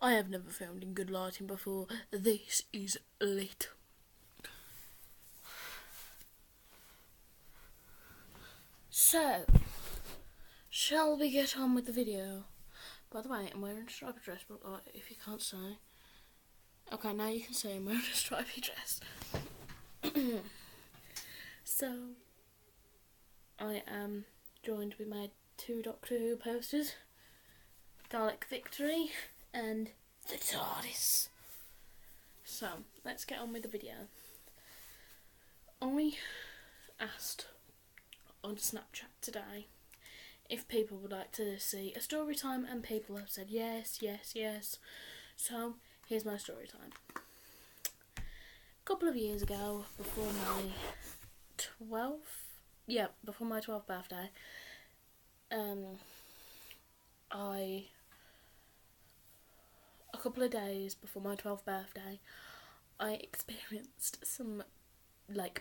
I have never filmed in good lighting before. This is lit. So, shall we get on with the video? By the way, I'm wearing a stripy dress, but if you can't say. Okay, now you can say I'm wearing a stripy dress. So, I am joined with my two Doctor Who posters, Garlic Victory and the TARDIS. So, let's get on with the video. I asked on Snapchat today if people would like to see a story time, and people have said yes, yes, yes. So, here's my story time. A couple of years ago, before my 12th birthday, a couple of days before my 12th birthday, I experienced some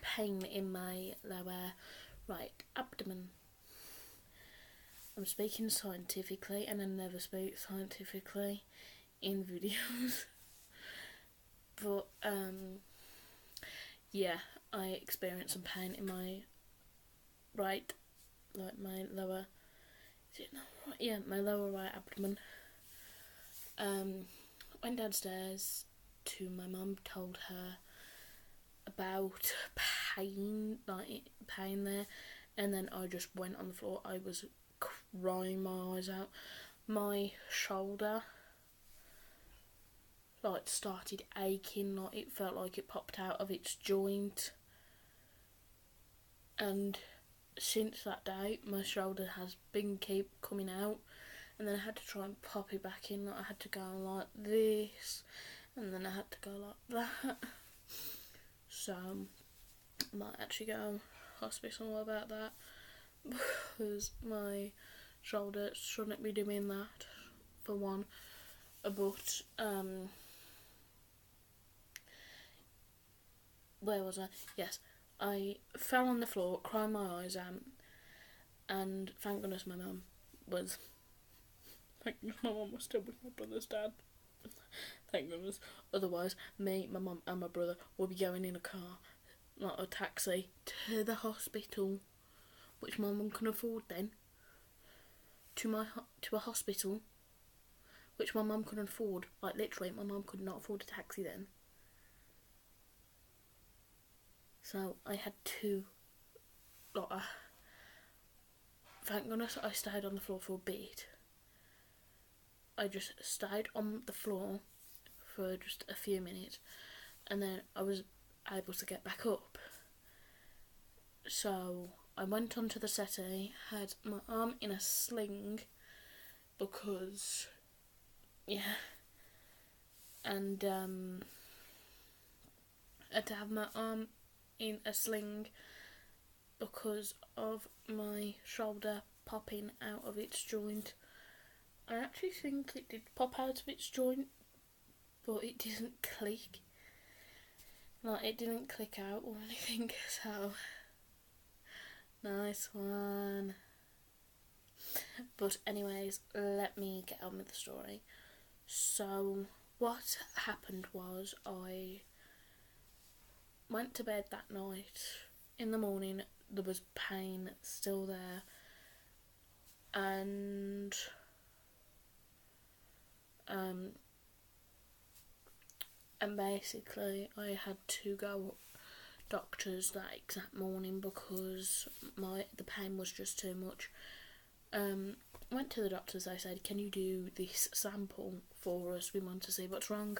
pain in my lower right abdomen. I'm speaking scientifically, and I never speak scientifically in videos. But I experienced some pain in my right, my lower. Is it not right? Yeah, my lower right abdomen. Went downstairs to my mum, told her about pain there, and then I just went on the floor. I was crying my eyes out. My shoulder started aching, it felt like it popped out of its joint, and since that day my shoulder has been keep coming out, and then I had to try and pop it back in. I had to go like this, and then I had to go like that. So I might actually go hospital about that, because my shoulder shouldn't be doing that, for one. But where was I? Yes, I fell on the floor, crying my eyes out, and thank goodness my mum was still with my brother's dad. Thank goodness. Otherwise, me, my mum and my brother will be going in a car, not a taxi, to the hospital, which my mum can afford then. To a hospital, which my mum couldn't afford. Literally, my mum could not afford a taxi then. So I had to. Thank goodness I stayed on the floor for a bit. I just stayed on the floor for just a few minutes, and then I was able to get back up. So I went onto the settee, had my arm in a sling, because and I had to have my arm in a sling because of my shoulder popping out of its joint. I actually think it did pop out of its joint, but it didn't click. It didn't click out or anything, so nice one. But anyways, let me get on with the story. So what happened was, I went to bed that night. In the morning there was pain still there, and basically I had to go doctors that exact morning because the pain was just too much. Went to the doctors. They said, can you do this sample for us, we want to see what's wrong.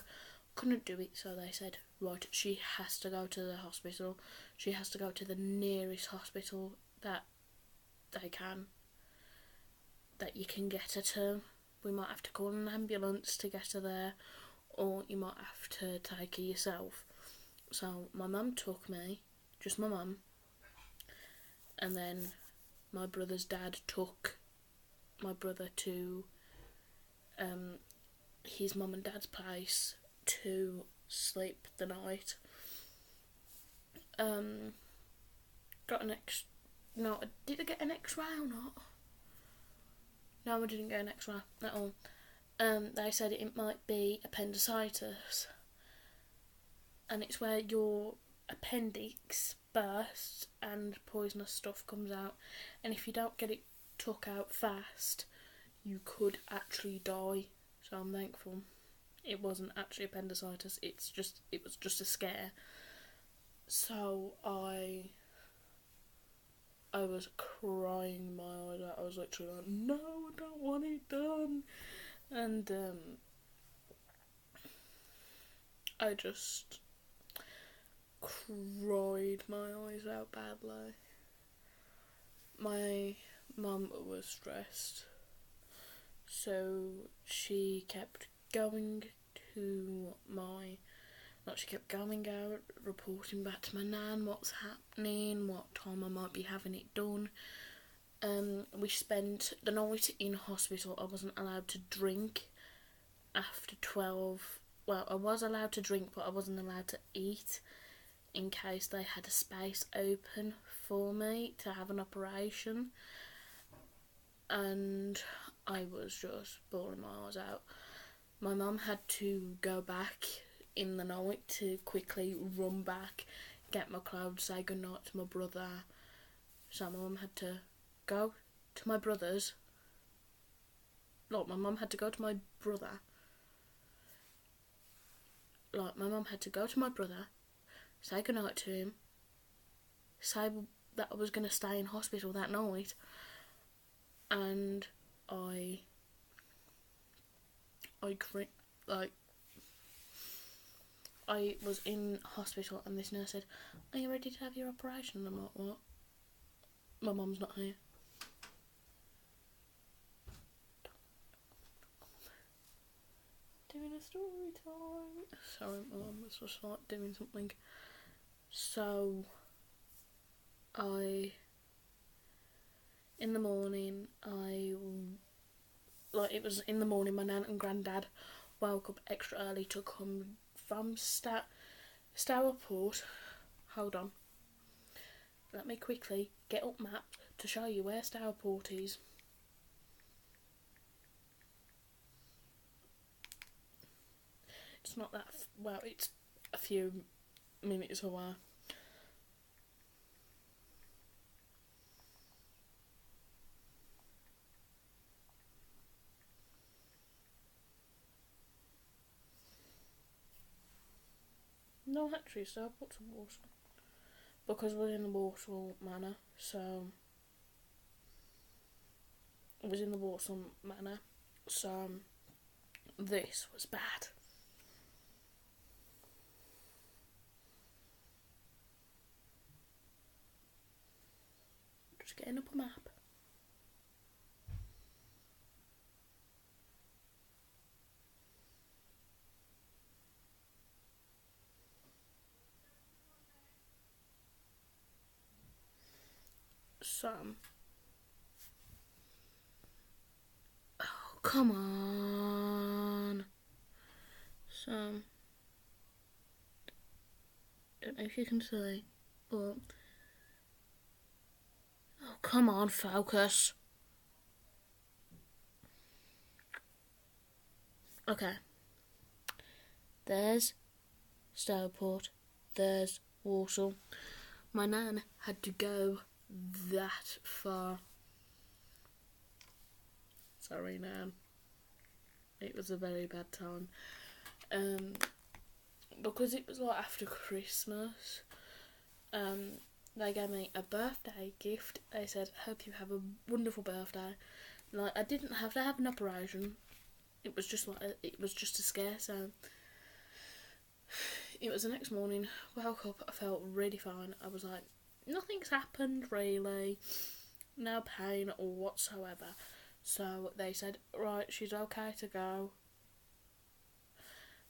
Couldn't do it, so they said, right, she has to go to the hospital. She has to go to the nearest hospital that you can get her to. We might have to call an ambulance to get her there, or you might have to take her yourself. So my mum took me, just my mum, and then my brother's dad took my brother to his mum and dad's place to sleep the night. Did I get an X-ray or not? No, I didn't get an X-ray at all. they said it might be appendicitis, and it's where your appendix bursts and poisonous stuff comes out, and if you don't get it took out fast, you could actually die. So I'm thankful it wasn't actually appendicitis. It was just a scare. So I was crying my eyes out. I was literally like, no, I don't want it done. And I just cried my eyes out badly. My mum was stressed, so she kept going she kept going out, reporting back to my nan what's happening, what time I might be having it done. We spent the night in hospital. I wasn't allowed to drink after 12. Well, I was allowed to drink, but I wasn't allowed to eat in case they had a space open for me to have an operation. And I was just bawling my eyes out. My mum had to go back in the night to quickly run back, get my clothes, say goodnight to my brother. So my mum had to go to my brother's. My mum had to go to my brother. My mum had to go to my brother, say goodnight to him, say that I was going to stay in hospital that night, and I was in hospital, and this nurse said, "Are you ready to have your operation?" And I'm like, "What? My mum's not here." Doing a story time. Sorry, my mum was just doing something. So, in the morning, it was in the morning, my nan and granddad woke up extra early to come from Stourport. Hold on. Let me quickly get up map to show you where Stourport is. It's not that, it's a few minutes away. No, actually, Stourport's in Walsall. Because we're in the Walsall Manor, so... It was in the Walsall Manor, so... This was bad. Just getting up a map. So, oh, come on. So, don't know if you can see, but oh, come on, focus. Okay. There's Stourport. There's Walsall. My nan had to go that far. Sorry, Nan. It was a very bad time. Because it was after Christmas. They gave me a birthday gift. They said, "Hope you have a wonderful birthday." I didn't have to have an operation. It was just a scare. So it was the next morning. Woke up. I felt really fine. I was like, nothing's happened really, no pain or whatsoever. So they said, right, she's okay to go.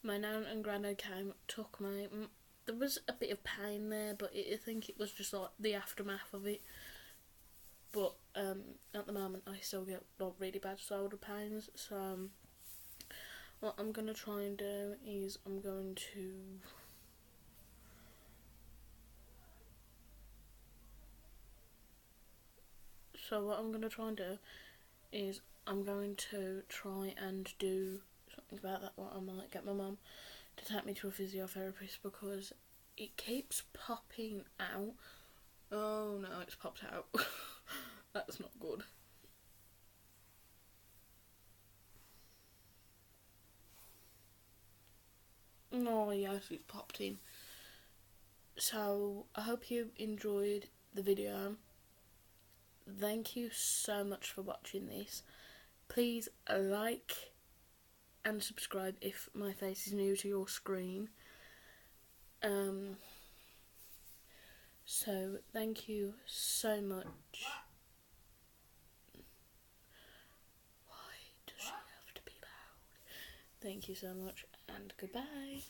My nan and granddad came, took me. There was a bit of pain there, but I think it was just the aftermath of it. But at the moment, I still get really bad shoulder pains. So what I'm gonna try and do is I'm going to try and do is I'm going to try and do something about that. What I might get my mum to take me to a physiotherapist because it keeps popping out. Oh no, it's popped out. That's not good. Oh yes, it's popped in. So I hope you enjoyed the video. Thank you so much for watching this. Please like and subscribe if my face is new to your screen. So thank you so much. Why does she have to be loud? Thank you so much and goodbye.